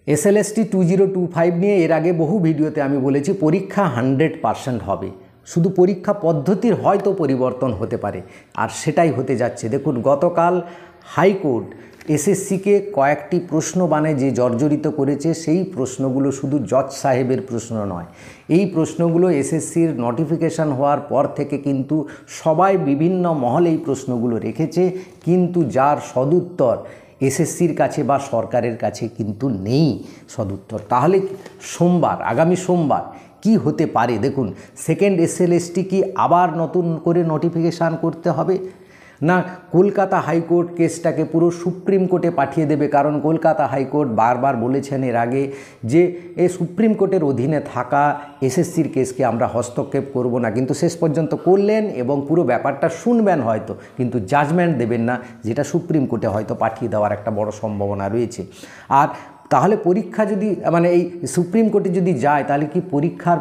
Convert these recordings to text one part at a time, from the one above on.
SLST 2025 নিয়ে এর আগে বহু ভিডিওতে আমি বলেছি পরীক্ষা 100% হবে, শুধু পরীক্ষা পদ্ধতির হয়তো পরিবর্তন হতে পারে, আর সেটাই হতে যাচ্ছে। দেখুন, গতকাল হাইকোর্ট এসএসসিকে কয়েকটি প্রশ্ন বানে যে জর্জরিত করেছে, সেই প্রশ্নগুলো শুধু জজ সাহেবের প্রশ্ন নয়, এই প্রশ্নগুলো এসএসসির নোটিফিকেশান হওয়ার পর থেকে কিন্তু সবাই বিভিন্ন মহলে এই প্রশ্নগুলো রেখেছে, কিন্তু যার সদুত্তর এসএসসির কাছে বা সরকারের কাছে কিন্তু নেই সদুত্তর। তাহলে সোমবার, আগামী সোমবার কি হতে পারে? দেখুন, সেকেন্ড SLST কি আবার নতুন করে নোটিফিকেশান করতে হবে, না কলকাতা হাইকোর্ট কেসটাকে পুরো সুপ্রিম কোর্টে পাঠিয়ে দেবে? কারণ কলকাতা হাইকোর্ট বারবার বলেছেন এর আগে যে এই সুপ্রিম কোর্টের অধীনে থাকা এসএসসির কেসকে আমরা হস্তক্ষেপ করব না, কিন্তু শেষ পর্যন্ত করলেন এবং পুরো ব্যাপারটা শুনবেন হয়তো, কিন্তু জাজমেন্ট দেবেন না, যেটা সুপ্রিম কোর্টে হয়তো পাঠিয়ে দেওয়ার একটা বড় সম্ভাবনা রয়েছে। আর তাহলে পরীক্ষা যদি এই সুপ্রিম কোর্টে যদি যায়, তাহলে কি পরীক্ষার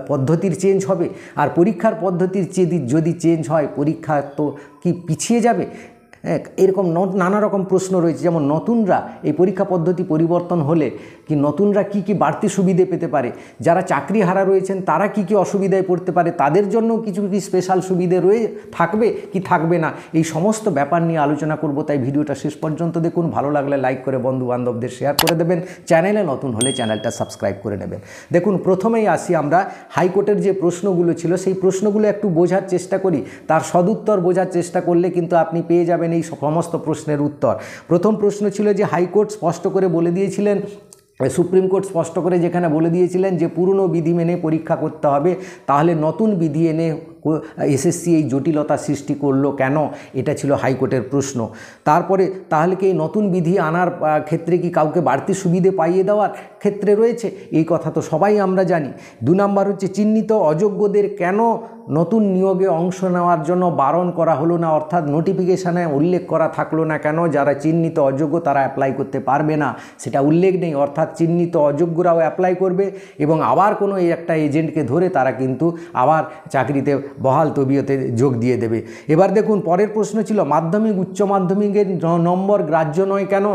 পদ্ধতির চেঞ্জ হবে? আর পরীক্ষার পদ্ধতির যদি চেঞ্জ হয়, পরীক্ষা তো কি পিছিয়ে যাবে? এরকম নানা রকম প্রশ্ন রয়েছে। যেমন নতুনরা এই পরীক্ষা পদ্ধতি পরিবর্তন হলে কি নতুনরা কি কি বাড়তি সুবিধে পেতে পারে? যারা চাকরি হারা রয়েছেন তারা কি কি অসুবিধায় পড়তে পারে? তাদের জন্য কিছু কি স্পেশাল সুবিধে থাকবে কি থাকবে না? এই সমস্ত ব্যাপার নিয়ে আলোচনা করব, তাই ভিডিওটা শেষ পর্যন্ত দেখুন। ভালো লাগলে লাইক করে বন্ধু বান্ধবদের শেয়ার করে দেবেন, চ্যানেলে নতুন হলে চ্যানেলটা সাবস্ক্রাইব করে নেবেন। দেখুন, প্রথমেই আসি আমরা হাইকোর্টের যে প্রশ্নগুলো ছিল সেই প্রশ্নগুলো একটু বোঝার চেষ্টা করি, তার সদুত্তর বোঝার চেষ্টা করলে কিন্তু আপনি পেয়ে যাবেন এই সমস্ত প্রশ্নের উত্তর। প্রথম প্রশ্ন ছিল যে হাইকোর্ট স্পষ্ট করে বলে দিয়েছিলেন, সুপ্রিম কোর্ট স্পষ্ট করে যেখানে বলে দিয়েছিলেন যে পুরনো বিধি মেনে পরীক্ষা করতে হবে, তাহলে নতুন বিধি এনে এসএসসি এই জটিলতা সৃষ্টি করলো কেন? এটা ছিল হাইকোর্টের প্রশ্ন। তারপরে তাহলে কি এই নতুন বিধি আনার ক্ষেত্রে কি কাউকে বাড়তি সুবিধে পাইয়ে দেওয়ার ক্ষেত্রে রয়েছে? এই কথা তো সবাই আমরা জানি। 2 নম্বর হচ্ছে চিহ্নিত অযোগ্যদের কেন নতুন নিয়োগে অংশ নেওয়ার জন্য বারণ করা হলো না, অর্থাৎ নোটিফিকেশানে উল্লেখ করা থাকলো না কেন যারা চিহ্নিত অযোগ্য তারা অ্যাপ্লাই করতে পারবে না, সেটা উল্লেখ নেই। অর্থাৎ চিহ্নিত অযোগ্যরাও অ্যাপ্লাই করবে এবং আবার কোনো একটা এজেন্টকে ধরে তারা কিন্তু আবার চাকরিতে বহাল তবিয়তে যোগ দিয়ে দেবে। এবার দেখুন, পরের প্রশ্ন ছিল মাধ্যমিক উচ্চ মাধ্যমিকের নম্বর গ্রাহ্য নয় কেন?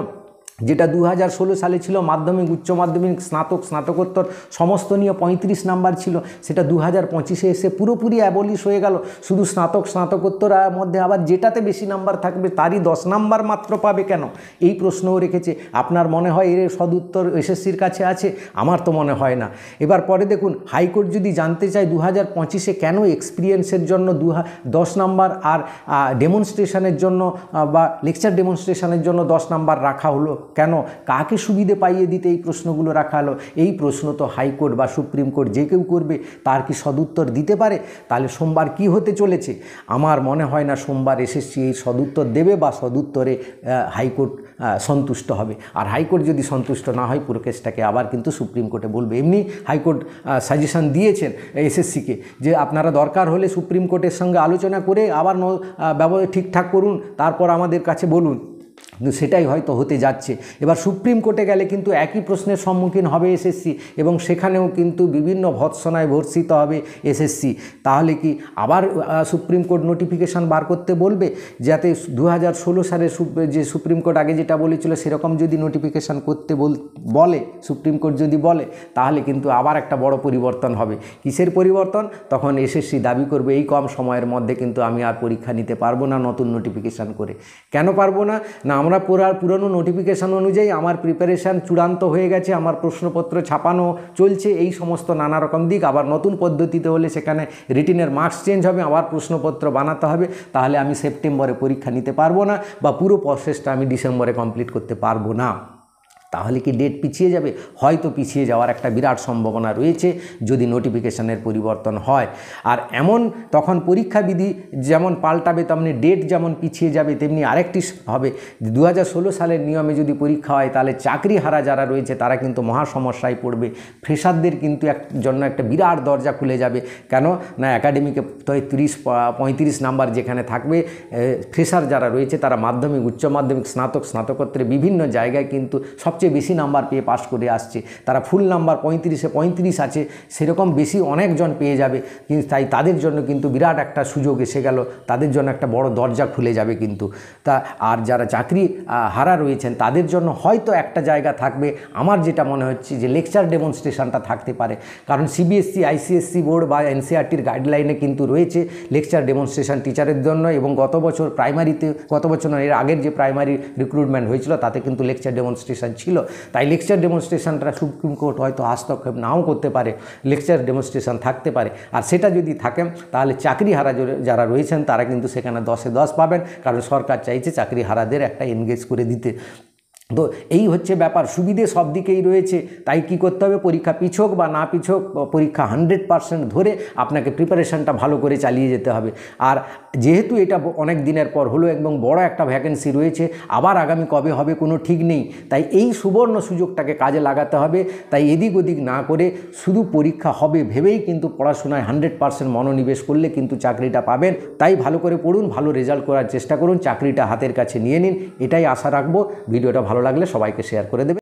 যেটা 2016 সালে ছিল মাধ্যমিক উচ্চ মাধ্যমিক স্নাতক স্নাতকোত্তর সমস্ত নিয়ে 35 নাম্বার ছিল, সেটা 2025-এ এসে পুরোপুরি অ্যাবলিশ হয়ে গেল। শুধু স্নাতক স্নাতকোত্তর মধ্যে আবার যেটাতে বেশি নাম্বার থাকবে তারই 10 নাম্বার মাত্র পাবে কেন? এই প্রশ্নও রেখেছে। আপনার মনে হয় এর সদুত্তর এসএসসির কাছে আছে? আমার তো মনে হয় না। এবার পরে দেখুন, হাইকোর্ট যদি জানতে চায় 2025-এ কেন এক্সপিরিয়েন্সের জন্য 10 নাম্বার আর ডেমনস্ট্রেশনের জন্য বা লেকচার ডেমনস্ট্রেশনের জন্য 10 নাম্বার রাখা হলো কেন? কাকে সুবিধে পাইয়ে দিতে এই প্রশ্নগুলো রাখা হলো? এই প্রশ্ন তো হাইকোর্ট বা সুপ্রিম কোর্ট যে কেউ করবে, তার কি সদুত্তর দিতে পারে? তাহলে সোমবার কি হতে চলেছে? আমার মনে হয় না সোমবার এসএসসি এই সদুত্তর দেবে বা সদুত্তরে হাইকোর্ট সন্তুষ্ট হবে। আর হাইকোর্ট যদি সন্তুষ্ট না হয়, পুরো কেসটাকে আবার কিন্তু সুপ্রিম কোর্টে বলবে। এমনি হাইকোর্ট সাজেশন দিয়েছেন এসএসসিকে যে আপনারা দরকার হলে সুপ্রিম কোর্টের সঙ্গে আলোচনা করে আবার ব্যবস্থা ঠিকঠাক করুন, তারপর আমাদের কাছে বলুন। কিন্তু সেটাই হয়তো হতে যাচ্ছে। এবার সুপ্রিম কোর্টে গেলে কিন্তু একই প্রশ্নের সম্মুখীন হবে এসএসসি এবং সেখানেও কিন্তু বিভিন্ন ভৎসনায় ভর্সিত হবে এসএসসি। তাহলে কি আবার সুপ্রিম কোর্ট নোটিফিকেশান বার করতে বলবে, যাতে 2016 সালে যে সুপ্রিম কোর্ট আগে যেটা বলেছিল সেরকম যদি নোটিফিকেশান করতে বলে সুপ্রিম কোর্ট যদি বলে, তাহলে কিন্তু আবার একটা বড় পরিবর্তন হবে। কিসের পরিবর্তন? তখন এসএসসি দাবি করবে এই কম সময়ের মধ্যে কিন্তু আমি আর পরীক্ষা নিতে পারবো না নতুন নোটিফিকেশান করে। কেন পারবো না? না আমরা পুরনো নোটিফিকেশান অনুযায়ী আমার প্রিপারেশান চূড়ান্ত হয়ে গেছে, আমার প্রশ্নপত্র ছাপানো চলছে, এই সমস্ত নানা রকম দিক। আবার নতুন পদ্ধতিতে হলে সেখানে রিটিনের মার্কস চেঞ্জ হবে, আবার প্রশ্নপত্র বানাতে হবে, তাহলে আমি সেপ্টেম্বরে পরীক্ষা নিতে পারবো না বা পুরো প্রসেসটা আমি ডিসেম্বরে কমপ্লিট করতে পারবো না। তাহলে কি ডেট পিছিয়ে যাবে? হয়তো পিছিয়ে যাওয়ার একটা বিরাট সম্ভাবনা রয়েছে যদি নোটিফিকেশানের পরিবর্তন হয়। আর এমন তখন পরীক্ষা বিধি যেমন পাল্টাবে, তেমনি ডেট যেমন পিছিয়ে যাবে, তেমনি আরেকটি হবে 2016 সালের নিয়মে যদি পরীক্ষা হয়, তাহলে চাকরি হারা যারা রয়েছে তারা কিন্তু মহা সমস্যায় পড়বে। ফ্রেশারদের কিন্তু জন্য একটা বিরাট দরজা খুলে যাবে। কেন না, একাডেমিকে 35 নাম্বার যেখানে থাকবে, ফ্রেশার যারা রয়েছে তারা মাধ্যমিক উচ্চ মাধ্যমিক স্নাতক স্নাতকোত্তরে বিভিন্ন জায়গায় কিন্তু সব সবচেয়ে বেশি নাম্বার পেয়ে পাস করে আসছে, তারা ফুল নাম্বার 35-এ 35 আছে, সেরকম বেশি অনেকজন পেয়ে যাবে। কিন্তু তাই তাদের জন্য কিন্তু বিরাট একটা সুযোগ এসে গেল, তাদের জন্য একটা বড় দরজা খুলে যাবে কিন্তু। তা আর যারা চাকরি হারা রয়েছেন তাদের জন্য হয়তো একটা জায়গা থাকবে, আমার যেটা মনে হচ্ছে যে লেকচার ডেমনস্ট্রেশনটা থাকতে পারে, কারণ সিবিএসসি আইসিএসসি বোর্ড বা এনসিইআরটির গাইডলাইনে কিন্তু রয়েছে লেকচার ডেমনস্ট্রেশন টিচারের জন্য। এবং গত বছর এর আগের যে প্রাইমারি রিক্রুটমেন্ট হয়েছিল তাতে কিন্তু লেকচার ডেমনস্ট্রেশন ছিল। তাই লেকচার ডেমনস্ট্রেশনটা সুপ্রিম কোর্ট হয়তো হস্তক্ষেপ নাও করতে পারে, লেকচার ডেমনস্ট্রেশন থাকতে পারে। আর সেটা যদি থাকে তাহলে চাকরি হারা যারা রয়েছেন তারা কিন্তু সেখানে 10-এ 10 পাবেন, কারণ সরকার চাইছে চাকরি হারাদের একটা এনগেজ করে দিতে। তো এই হচ্ছে ব্যাপার, সুবিধে সব দিকেই রয়েছে। তাই কি করতে হবে, পরীক্ষা পিছোক বা না পিছোক, পরীক্ষা 100% ধরে আপনাকে প্রিপারেশনটা ভালো করে চালিয়ে যেতে হবে। আর যেহেতু এটা অনেক দিনের পর হলো এবং বড় একটা ভ্যাকেন্সি রয়েছে, আবার আগামী কবে হবে কোনো ঠিক নেই, তাই এই সুবর্ণ সুযোগটাকে কাজে লাগাতে হবে। তাই এদিক ওদিক না করে শুধু পরীক্ষা হবে ভেবেই কিন্তু পড়াশোনায় 100% মনোনিবেশ করলে কিন্তু চাকরিটা পাবেন। তাই ভালো করে পড়ুন, ভালো রেজাল্ট করার চেষ্টা করুন, চাকরিটা হাতের কাছে নিয়ে নিন, এটাই আশা রাখবো। ভিডিওটা ভালো লাগলে সবাইকে শেয়ার করে দেবেন।